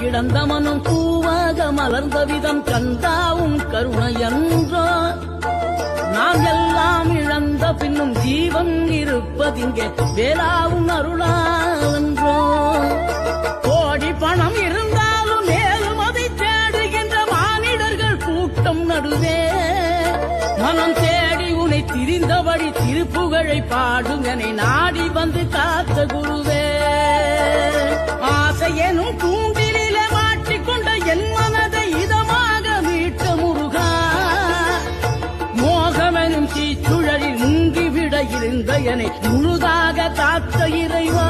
கிடந்த மனம் பூவாக மலர்ந்த விதம் கந்தாவும் கருணையன்றோ நாம் எல்லாம் இழந்த பின்னும் ஜீவன் இருப்பதிங்கே வேளாவும் அருளாவென்றோ கோடி பணம் இருந்தாலும் மேலும் அதை தேடுகின்ற மானிடர்கள் கூட்டம் நடுவே மனம் தேடி உனை திரிந்தபடி திருப்புகழை பாடும் என நாடி வந்து காத்த குருவே ஆசையெனும் கூண்டிலே மாட்டிக்கொண்ட என் மனதை இதமாக மீட்ட முருகா மோகமெனும் தீச்சுழலில் முங்கிவிட இருந்த என்னை முழுதாக காத்த இறைவா